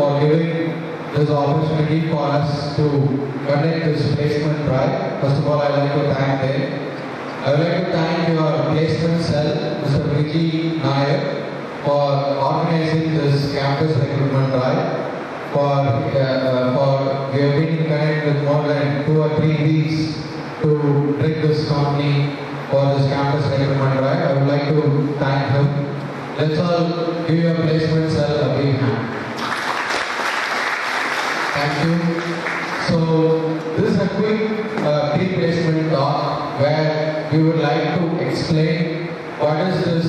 for giving this opportunity for us to conduct this placement drive. First of all, I would like to thank them. I would like to thank your placement cell, Mr. Vijay Nayak, for organizing this campus recruitment drive. We have been in connect with more than 2 or 3 weeks to trick this company for this campus recruitment drive. I would like to thank him. Let's all give your placement cell a big hand. Thank you. So this is a quick pre-placement talk where we would like to explain what is this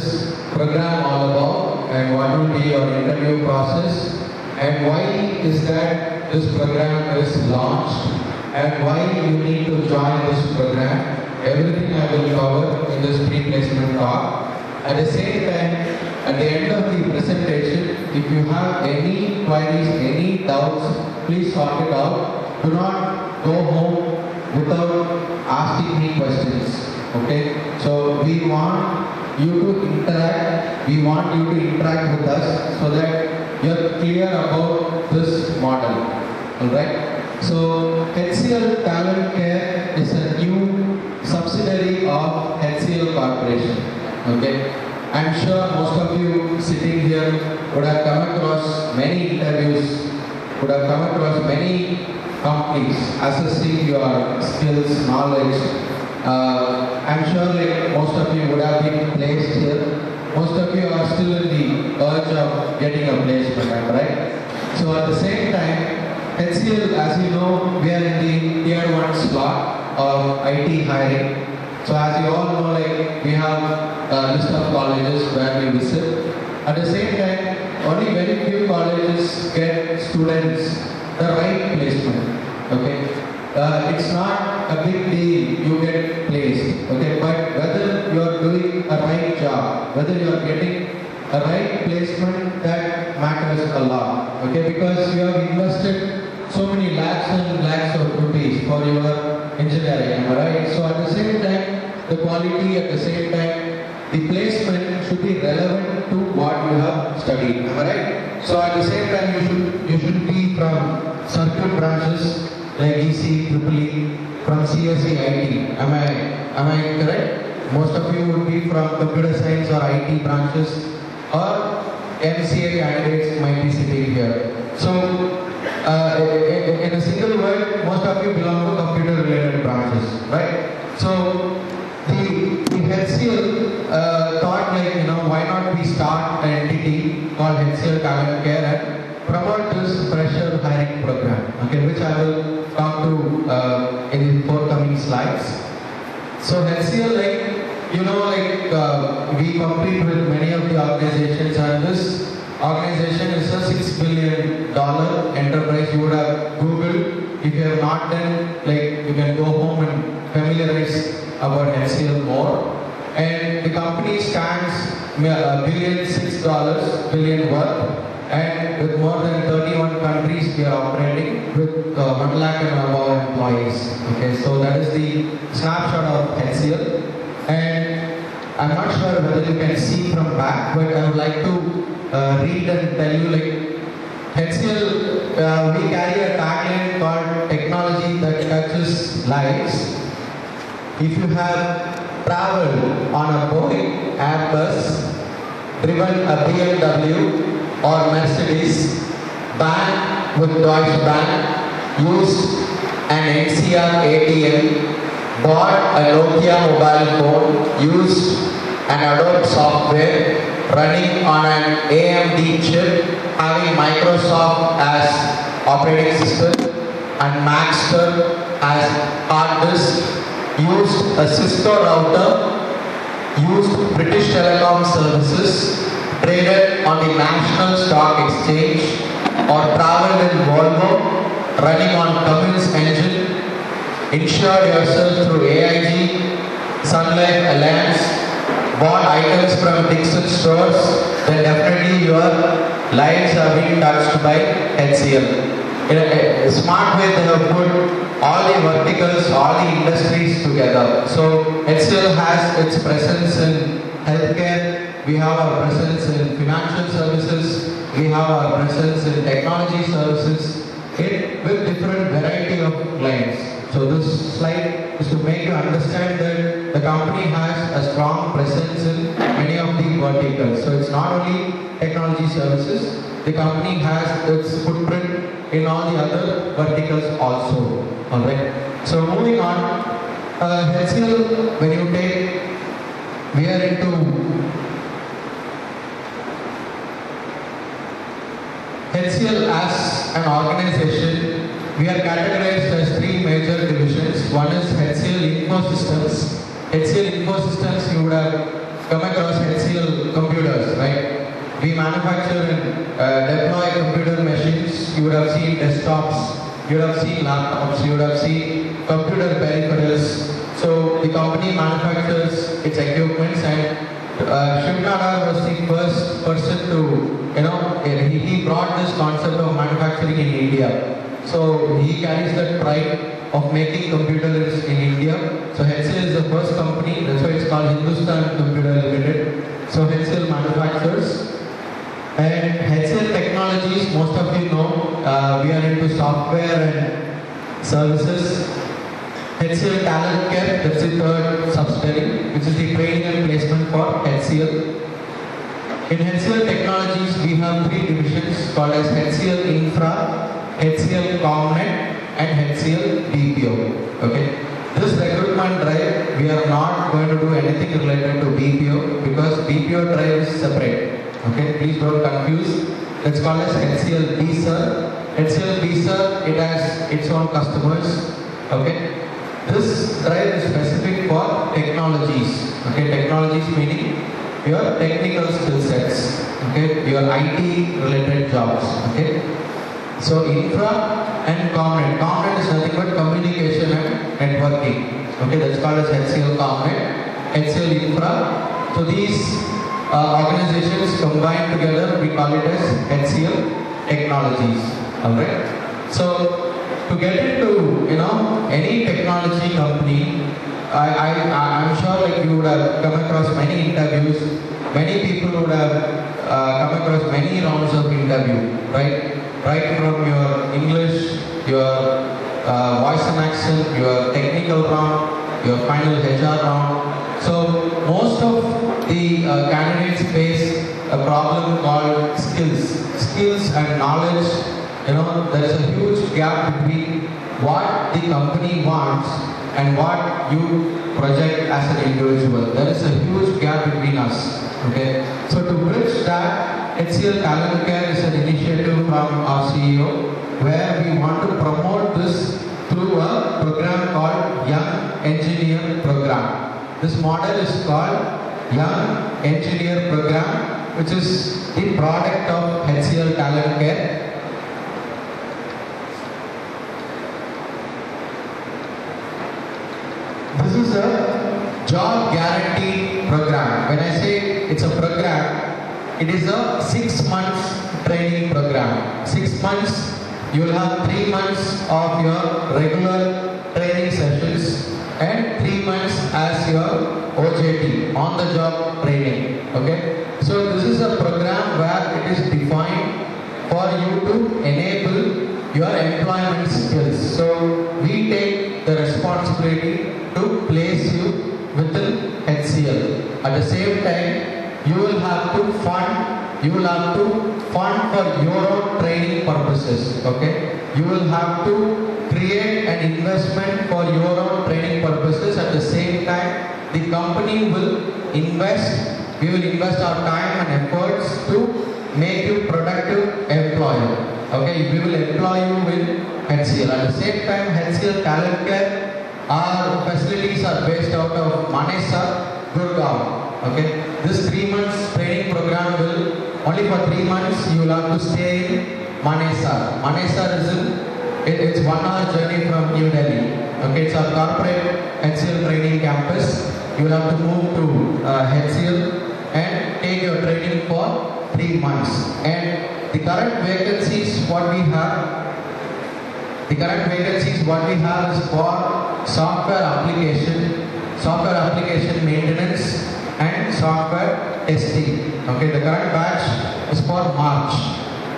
program all about and what will be your interview process and why is that this program is launched and why you need to join this program. Everything I will cover in this pre-placement talk. At the same time, at the end of the presentation, if you have any queries, any doubts, please sort it out. Do not go home without asking me questions. Okay? So we want you to interact. We want you to interact with us so that you're clear about this model. Alright? So HCL Talent Care is a new subsidiary of HCL Corporation. Okay? I'm sure most of you sitting here would have come across many interviews, would have come across many companies assessing your skills, knowledge. I'm sure like most of you would have been placed here. Most of you are still in the urge of getting a placement, right? So at the same time, HCL, as you know, we are in the tier 1 slot of IT hiring. So as you all know, like we have a list of colleges where we visit. At the same time, only very few colleges get students the right placement. Okay, it's not a big deal you get placed. Okay, but whether you are doing a right job, whether you are getting a right placement, that matters a lot. Okay, because you have invested so many lakhs and lakhs of rupees for your engineering, right? So at the same time, the quality, at the same time, the placement should be relevant to what you have studied, am I right? So at the same time, you should be from circuit branches like EC, EEE, from CSE, IT. Am I correct? Most of you would be from computer science or IT branches, or MCA candidates might be sitting here. So in a single word, most of you belong to computer related branches, right? So the HCL thought like, why not we start an entity called HCL Talent Care and promote this fresher hiring program, okay, which I will talk to in the forthcoming slides. So HCL, we compete with many of the organizations, and this organization is a $6 billion enterprise. You would have Googled. If you have not done, you can go home and familiarize about HCL more. And the company stands $6 billion worth, and with more than 31 countries we are operating with 1 lakh and above employees. Okay, so that is the snapshot of HCL. And I'm not sure whether you can see from back, but I would like to read and tell you, HCL, we carry a tagline called technology that touches lives. If you have traveled on a Boeing Airbus, driven a BMW or Mercedes, banked with Deutsche Bank, used an NCR ATM, bought a Nokia mobile phone, used an Adobe software, running on an AMD chip, having Microsoft as operating system and Maxter as hard disk, used a Cisco router, used British Telecom services, traded on the National Stock Exchange, or traveled in Volvo, running on Cummins engine, insured yourself through AIG, Sun Life Alliance, bought items from Dixon stores, then definitely your lives are being touched by HCL. In a smart way, they have put all the verticals, all the industries together. So HCL has its presence in healthcare, we have our presence in financial services, we have our presence in technology services, with different variety of clients. So this slide is to make you understand that the company has a strong presence in many of the verticals. So it's not only technology services, the company has its footprint in all the other verticals also. Alright. So moving on, HCL, when you take, we are into HCL as an organization, we are categorized as three major divisions. One is HCL Infosystems. HCL Infosystems, you would have come across HCL computers, right? We manufacture and deploy computer machines. You would have seen desktops, you would have seen laptops, you would have seen computer peripherals. So the company manufactures its equipments, and Shiv Nadar was the first person to, he brought this concept of manufacturing in India. So he carries that pride of making computers in India. So HCL is the first company, that's why it's called Hindustan Computer Limited. So HCL manufactures. And HCL Technologies, most of you know, we are into software and services. HCL Talent Care, that's the third subsidiary, which is the training and placement for HCL. In HCL Technologies, we have three divisions called as HCL Infra, HCL Comnet, and HCL BPO. Okay. This recruitment drive, we are not going to do anything related to BPO because BPO drive is separate. Okay. Please don't confuse. It's called as HCL BSER. HCL BSER, it has its own customers. Okay. This drive is specific for technologies. Okay, technologies meaning your technical skill sets. Okay, your IT related jobs. Okay, so infra and comnet. Comnet is nothing but communication and networking. Okay, that's called as HCL Comnet, HCL Infra. So these organizations combined together, we call it as HCL Technologies. Alright. So to get into any technology company, I'm sure like you would have come across many interviews. Many people would have come across many rounds of interview, right? Right from your English, your voice and accent, your technical round, your final HR round. So most of the candidates face a problem called skills and knowledge. There is a huge gap between what the company wants and what you project as an individual. There is a huge gap between us. Okay. So to bridge that, HCL Talent Care is an initiative from our CEO where we want to promote this through a program called Young Engineer Program. This model is called Young Engineer Program, which is the product of HCL Talent Care. This is a job guarantee program. When I say it's a program, it is a 6 months training program. 6 months, you will have 3 months of your regular training sessions and 3 months as your OJT, on the job training. Okay. So this is a program where it is defined for you to enable your employment skills. So we take the responsibility to place you within HCL. At the same time, you will have to fund for your own training purposes. Okay? You will have to create an investment for your own training purposes. At the same time, the company will invest, we will invest our time and efforts to make you productive employee. Okay, we will employ you with HCL. At the same time, HCL Talent Care, our facilities are based out of Manesar, Gurgaon. Okay, this 3 months training program will, only for 3 months, you will have to stay in Manesar. Manesar is it's 1 hour journey from New Delhi. Okay, it's our corporate HCL training campus. You will have to move to HCL and take your training for 3 months. And the current vacancies what we have is for software application maintenance and software testing. Okay, the current batch is for March.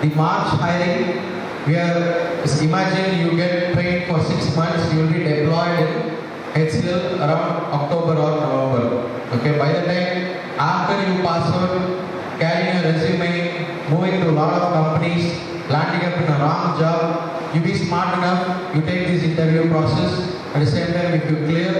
The March hiring, imagine you get trained for 6 months, you will be deployed in HCL around October or November. Okay, by the time after you pass out, carrying a resume, moving to a lot of companies, landing up in a wrong job, you be smart enough, you take this interview process. At the same time, if you clear,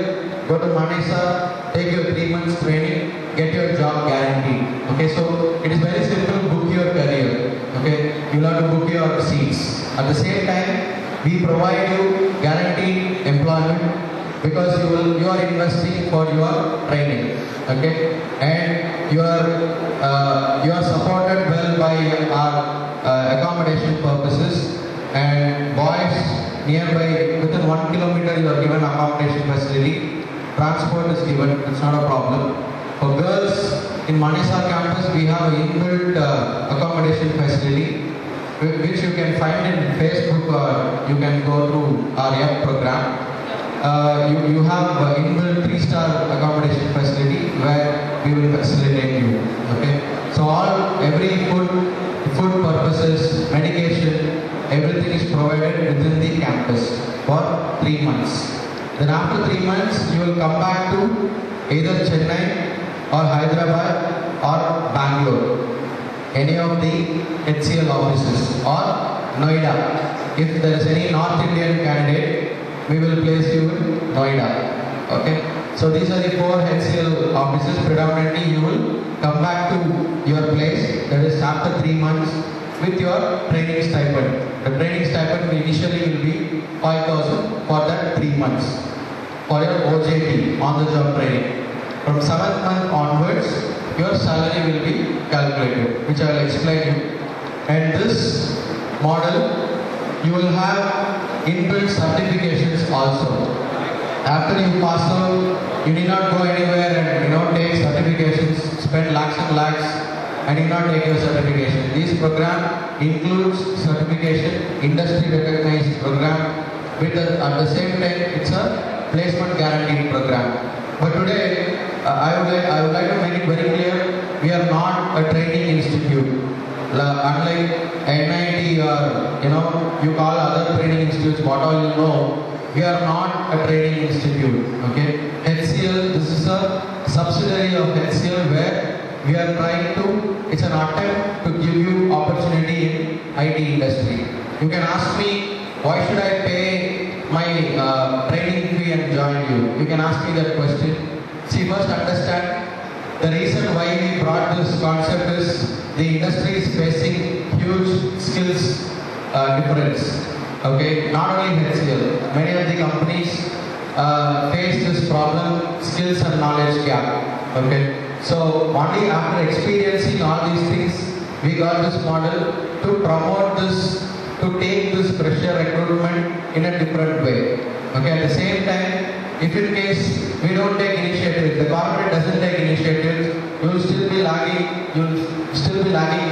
go to Manesar, take your 3 months training, get your job guaranteed. Okay, so it is very simple, book your career. Okay, you have to book your seats. At the same time, we provide you guaranteed employment because you are investing for your training. Okay, and you are supported well by our accommodation purposes, and boys nearby within 1 kilometer you are given accommodation facility. Transport is given, it's not a problem. For girls in Manesar campus, we have an inbuilt accommodation facility which you can find in Facebook or you can go through our YEP program. You have inbuilt 3-star accommodation facility where we will facilitate you. Okay, so every food purposes, medication, everything is provided within the campus for 3 months. Then after 3 months, you will come back to either Chennai or Hyderabad or Bangalore, any of the HCL offices, or Noida. If there is any North Indian candidate, we will place you in Noida. Okay. So these are the 4 HCL offices. Predominantly, you will come back to your place. That is after 3 months with your training stipend. The training stipend initially will be 5,000 for that 3 months for your OJT, on the job training. From 7th month onwards, your salary will be calculated, which I will explain you. And this model, you will have inbuilt certifications also. After you pass out, you need not go anywhere and take certifications, spend lakhs and lakhs, and you not take your certification. This program includes certification, industry recognized program, with at the same time it's a placement guaranteed program. But today, I would like to make it very clear, we are not a training institute. Unlike NIT or you call other training institutes, what all you know, we are not a training institute. Okay, HCL, this is a subsidiary of HCL where we are trying to, it's an attempt to give you opportunity in IT industry. You can ask me, why should I pay my training fee and join you? You can ask me that question. See, first understand, the reason why we brought this concept is the industry is facing huge skills difference. Okay, not only HCL, many of the companies face this problem, skills and knowledge gap. Okay, so only after experiencing all these things, we got this model to promote this, to take this fresher recruitment in a different way. Okay, at the same time, if in case we don't take initiative, the corporate doesn't take initiative, you will still be lagging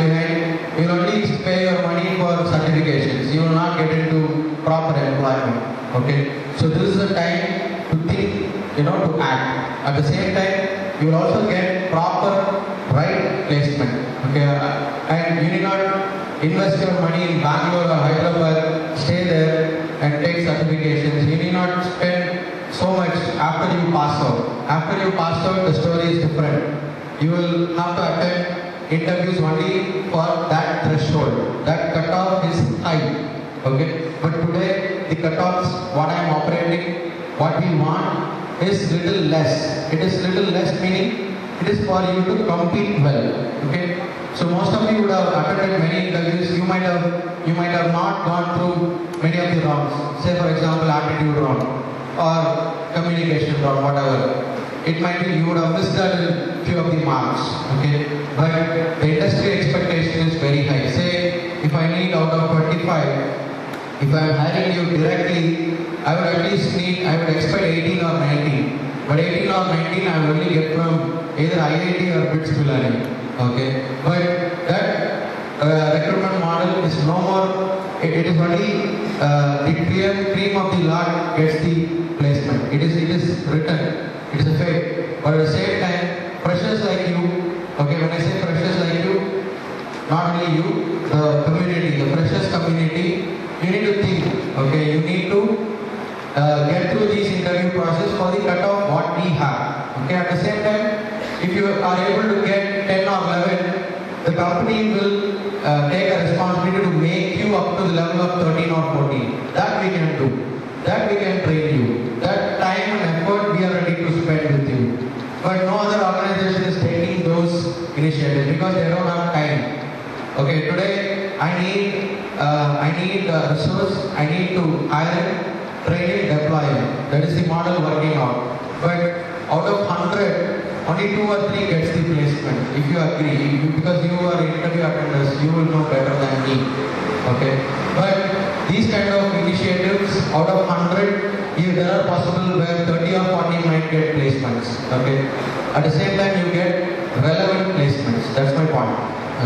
behind. You will only pay your money for certifications. You will not get into proper employment. Okay, so this is the time to think, to act. At the same time, you will also get proper right placement. Okay, and you need not invest your money in Bangalore or Hyderabad, stay there and take certifications. You need not spend so much after you pass out. After you pass out, the story is different. You will have to attend interviews only for that threshold. That cutoff is high. Okay, but today the cutoffs, what I am operating, what we want is little less. It is little less meaning it is for you to compete well. Okay, so most of you would have attended many interviews. You might have not gone through many of the rounds. Say for example, aptitude round or communication round, whatever. It might be you would have missed a few of the marks. Okay, but the industry expectation is very high. Say if I need out of 25. If I am hiring you directly, I would expect 18 or 19. But 18 or 19 I will only get from either IIT or BITS Pilani. Okay, but that recruitment model is no more. It is only the cream of the lot gets the placement. It is written. It is a fate. But at the same time, freshers only you, the community, the freshers community, you need to think, okay, you need to get through these interview process for the cutoff what we have. Okay, at the same time, if you are able to get 10 or 11, the company will take a responsibility to make you up to the level of 13 or 14. That we can do. That we can train you. That time and effort we are ready to spend with you. But no other organization is taking those initiatives because they don't have time. Okay, today I need resource, I need to hire, train it, deploy it. That is the model working out. But out of 100, only 2 or 3 gets the placement. If you agree, because you are interview attenders, you will know better than me. Okay. But these kind of initiatives, out of 100, if there are possible where 30 or 40 might get placements. Okay. At the same time, you get relevant placements. That's my point.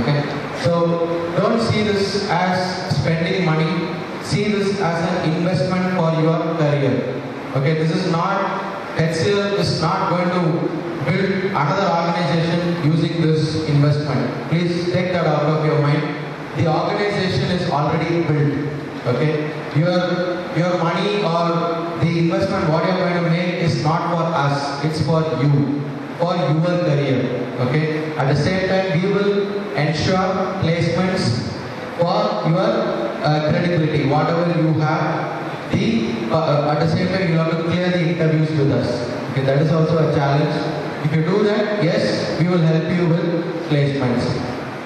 Okay. So don't see this as spending money. See this as an investment for your career. Okay. This is not, HCL is not going to build another organization using this investment. Please take that out of your mind. The organization is already built. Okay, your money or the investment what you are going to make is not for us. It's for you, for your career. Okay. At the same time, we will ensure placements for your credibility. Whatever you have, at the same time you have to clear the interviews with us. Okay, that is also a challenge. If you do that, yes, we will help you with placements.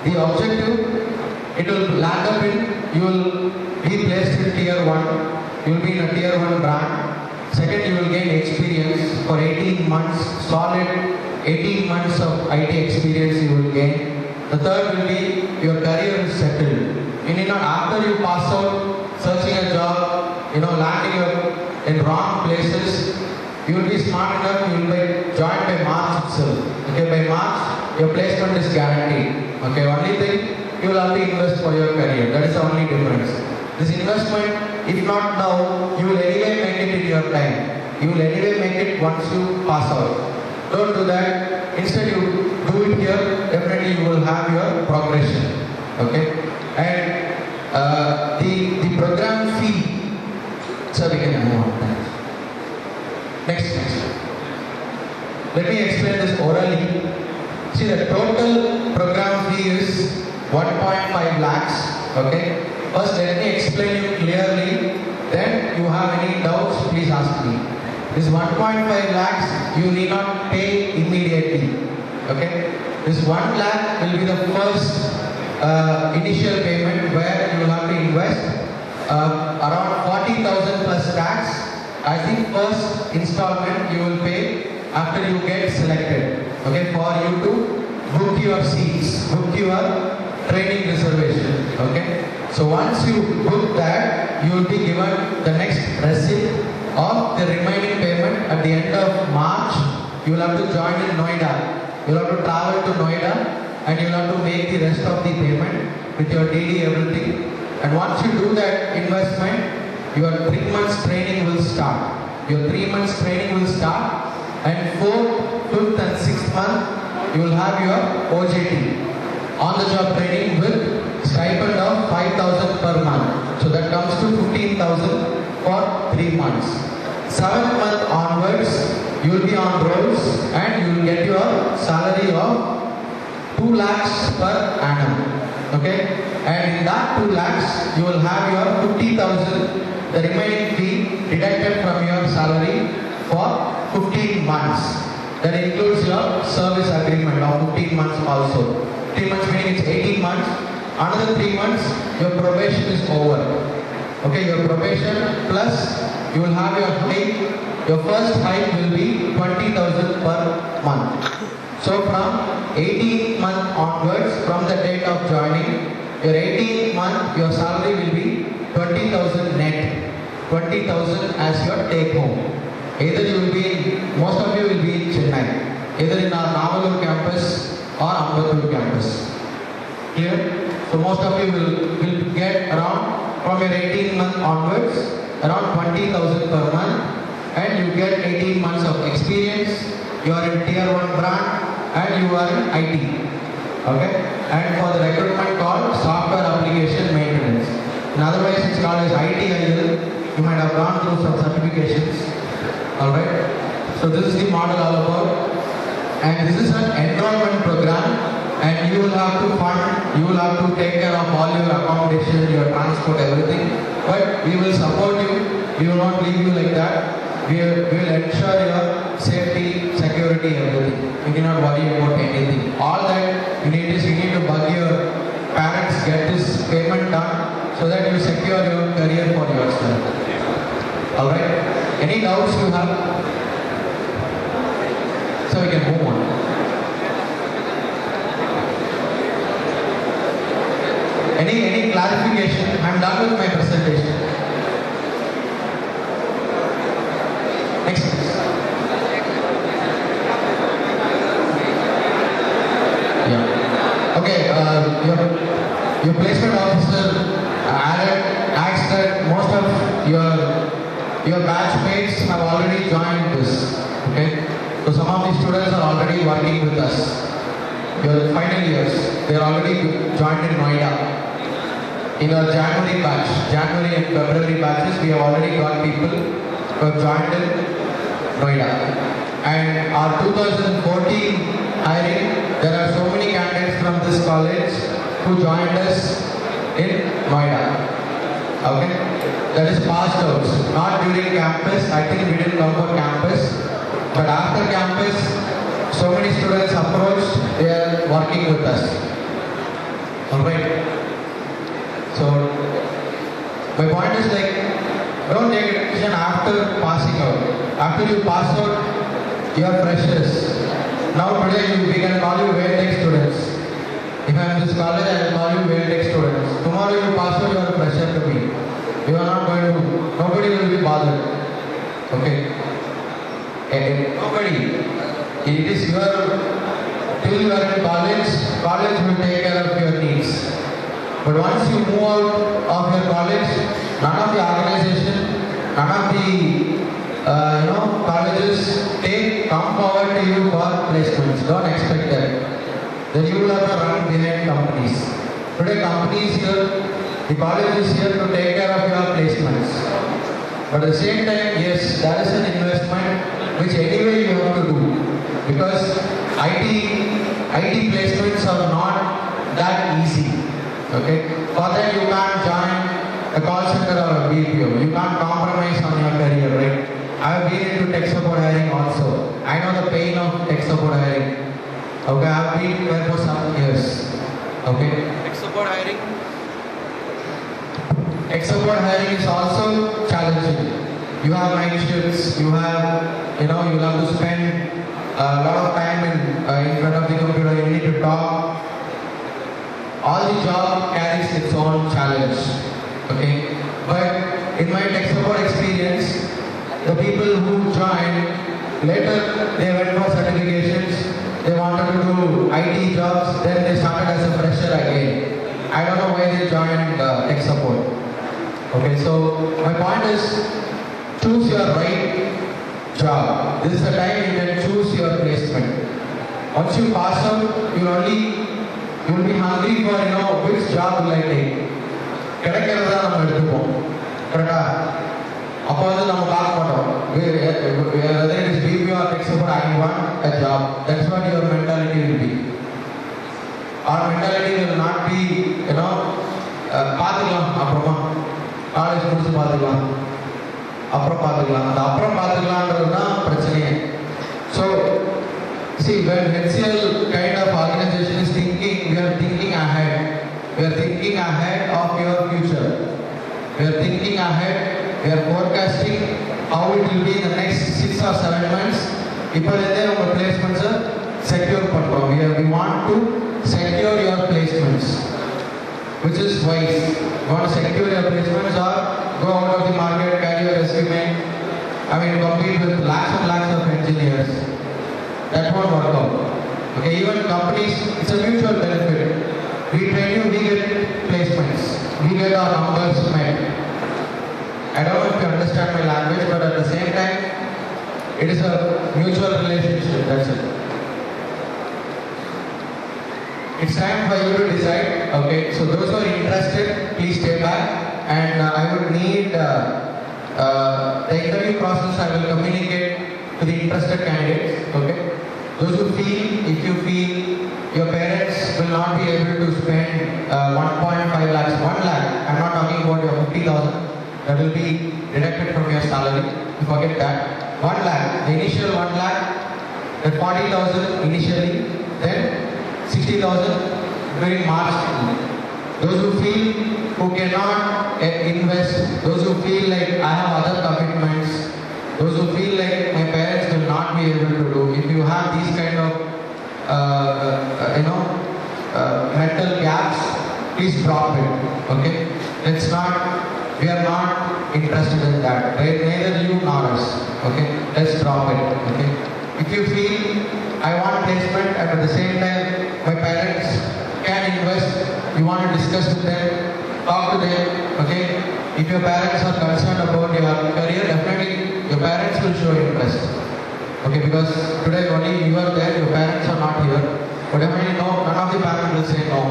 The objective, it will land up in, you will be placed in tier 1, you will be in a tier 1 brand. Second, you will gain experience for 18 months, solid 18 months of IT experience you will gain. The third will be, your career is settled. You need not, after you pass out, searching a job, landing in wrong places, you will be smart enough, you will be joined by March itself. Okay, by March, your placement is guaranteed. Okay, only thing, you will have to invest for your career. That is the only difference. This investment, if not now, you will anyway make it in your time. You will anyway make it once you pass out. Don't do that. Instead, you do it here, definitely you will have your progression. Okay, and the program fee, so we can move on that. Next. Let me explain this orally. See, the total program fee is 1.5 lakhs. Okay. First, let me explain you clearly. Then, you have any doubts, please ask me. This 1.5 lakhs, you need not pay immediately. Okay. This 1 lakh will be the first initial payment where you will have to invest around 40,000 plus tax. As the first installment you will pay after you get selected. Okay, for you to book your seats, book your training reservation. Okay, so once you book that, you will be given the next receipt of the remaining payment at the end of March. You will have to join in Noida. You will have to travel to Noida and you will have to make the rest of the payment with your DD, everything. And once you do that investment, your 3 months training will start. Your 3 months training will start, and 4th, 5th and 6th month, you will have your OJT, on the job training with stipend of 5,000 per month. So that comes to 15,000 for 3 months. 7th month onwards, you will be on rolls and you will get your salary of 2 lakhs per annum. Okay? And in that 2 lakhs, you will have your 50,000, the remaining fee deducted from your salary for 15 months. That includes your service agreement of 15 months also. 3 months meaning it's 18 months. Another 3 months, your probation is over. Okay, your probation plus you will have your hike. Your first hike will be 20,000 per month. So from 18th month onwards, from the date of joining, your 18th month, your salary will be 20,000 net. 20,000 as your take home. Either you will be, most of you will be in Chennai. Either in our Navalur campus or Ambattur campus. Clear? So most of you will get around, from your 18th month onwards, around 20,000 per month. And you get 18 months of experience. You are in tier 1 brand and you are in IT. Okay? And for the recruitment called software application maintenance. In otherwise it's called as ITIL. You might have gone through some certifications. Alright? So this is the model all about. And this is an enrollment program. And you will have to fund, you will have to take care of all your accommodation, your transport, everything. But we will support you. We will not leave you like that. We will ensure your safety, security, everything. You cannot worry about anything. All that you need is you need to bug your parents, get this payment done so that you secure your career for yourself. Alright? Any doubts you have? So we can move on. Any clarification? I'm done with my presentation. Next please. Yeah. Okay, your placement officer asked that most of your batchmates have already joined this. Okay? So some of the students are already working with us. Your final years, they are already joined in Noida. In our January batch, January and February batches, we have already got people who have joined in Noida. And our 2014 hiring, there are so many candidates from this college who joined us in Noida. Okay? That is passed out. Not during campus, I think we didn't come for campus. But after campus, so many students approached, they are working with us. Alright? So, my point is like, don't take a decision after passing out. After you pass out, you are freshers. Now today we can call you Waytech students. If I am in this college, I will call you Waytech students. Tomorrow you pass out, you are a fresher to me. You are not going to, nobody will be bothered. Okay? Nobody. It is your, till you are in college, college will take care of your needs. But once you move out of your college, none of the organization, none of the colleges come forward to you for placements. Don't expect that. Then you will have to run behind companies. Today companies here, the college is here to take care of your placements. But at the same time, yes, there is an investment which anyway you have to do. Because IT placements are not that easy. Okay? For that you can't join a call center or a BPO. You can't compromise on your career, right? I have been into tech support hiring also. I know the pain of tech support hiring. Okay, I have been there for some years. Okay? Tech support hiring? Tech support hiring is also challenging. You have night shifts, you have, you'll have to spend a lot of time in front of the computer, you need to talk. All the job carries its own challenge, okay? But in my tech support experience, the people who joined, later they went for certifications, they wanted to do IT jobs, then they started as a fresher again. I don't know why they joined tech support. Okay, so my point is, choose your right job. This is the time you can choose your placement. Once you pass out, you will be hungry for which job will I take. கிடைக்கிறதா நம்ம எடுத்துப்போம். கரெக்டா? அப்போ வந்து நம்ம பார்க்க மாட்டோம். Whether it is BPO or tech support, I want a job. That's what your mentality will be. Our mentality will not be, பார்த்துக்கலாம் அப்புறமா. காலேஜ் முடிச்சு பார்த்துக்கலாம். அப்புறம் பார்த்துக்கலாம். அந்த அப்புறம் பார்த்துக்கலான்றது தான் பிரச்சனையே. So, see, when HCL kind of organization is thinking, we are thinking ahead. We are thinking ahead of your future. We are thinking ahead. We are forecasting how it will be in the next 6 or 7 months. இப்போதே உங்க placements secure பண்றோம். We want to secure your placements, which is wise. You want to secure your placements or go out of the market, carry your resume. Compete with lakhs and lakhs of engineers. That won't work out. Okay, even companies, it's a mutual benefit. We train you, we get placements. We get our numbers met. I don't know if you understand my language, but at the same time, it is a mutual relationship. That's it. it's time for you to decide. Okay, so those who are interested, please stay back. And I would need the interview process. I will communicate to the interested candidates. Okay, those who feel, if you feel your parents will not be able to spend 1.5 lakhs, 1 lakh. I'm not talking about your 50,000. That will be deducted from your salary. You forget that. 1 lakh. The initial 1 lakh, the 40,000 initially, then 60,000 during March. Those who feel who cannot invest, those who feel like I have other commitments, those who feel like my parents will not be able to do. If you have these kind of mental gaps, please drop it. Okay? Let's not. We are not interested in that. Right? Neither you nor us. Okay? Let's drop it. Okay? If you feel I want placement and at the same time my parents can invest, you want to discuss with them, talk to them. Okay? If your parents are concerned about your career, definitely your parents will show interest. Okay? Because today only you are there, your parents are not here. But definitely no, none of the parents will say no.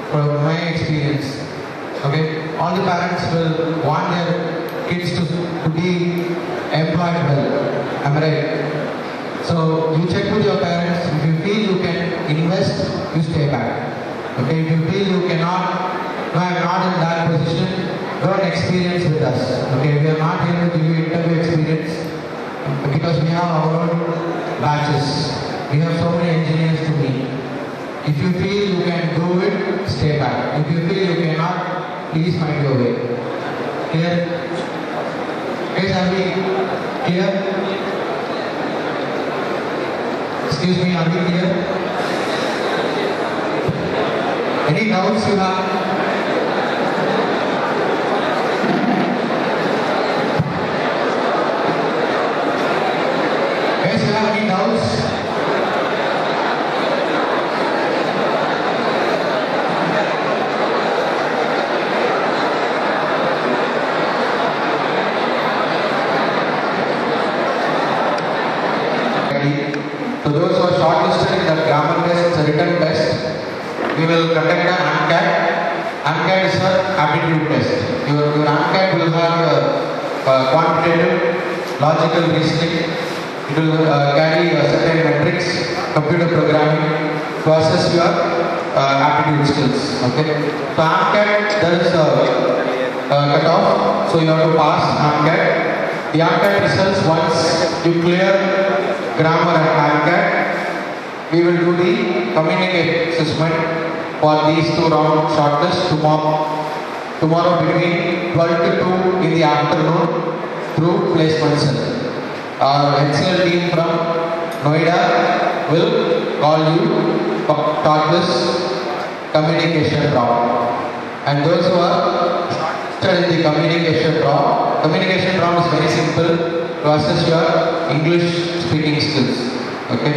From my experience. Okay? All the parents will want their kids to be employed well. Am I right? So you check with your parents. If you feel you can invest, you stay back. Okay? If you feel you cannot, no, I am not in that position, don't experience with us. Okay? We are not here to give you interview experience because we have our own batches. We have so many engineers to meet. If you feel you can do it, stay back. If you feel you cannot, please find your way. Clear? Guys, are we clear? Excuse me, are we clear? Any doubts you have? Guys, you have any doubts? So those who are shortlisted in the grammar test, it's a written test. We will conduct an ANCAT. ANCAT is an aptitude test. Your ANCAT will have quantitative, logical reasoning. It will carry certain metrics, computer programming, to assess your aptitude skills. Okay. So ANCAT, there is a cutoff. So you have to pass ANCAT. The ANCAT results, once you clear grammar and ANCAT, we will do the communication assessment for these 2 round shortlists tomorrow between 12 to 2 in the afternoon through placement cell. Our HCL team from Noida will call you for shortlist communication round. And those who are shortlisted in the communication round is very simple to assess your English speaking skills. Okay?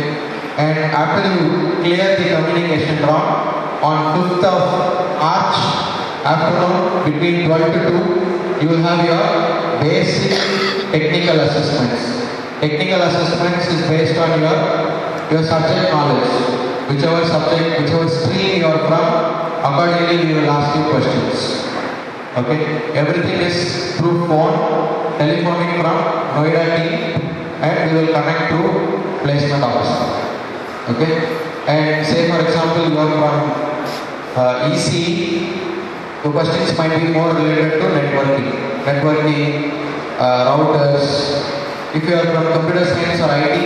And after you clear the communication round, on 5th of March afternoon between 12 to 2, you will have your basic technical assessments. Technical assessments is based on your subject knowledge. Whichever subject, whichever stream you are from, accordingly we will ask you questions. Okay? Everything is through phone, telephoning from Noida team, and we will connect to placement officer. Okay? And say for example you are from ECE, the questions might be more related to networking, routers. If you are from computer science or IT,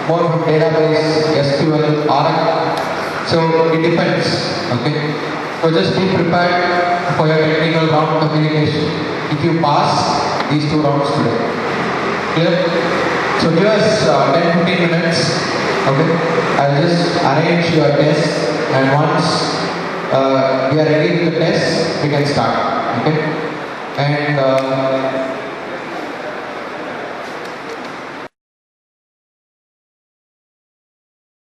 more from database, SQL, Oracle. So it depends. Okay? So just be prepared for your technical round communication. If you pass these 2 rounds today. Clear? So give us 10-15 minutes. Okay? I'll just arrange your test, and once we are ready with the test, we can start. Okay? And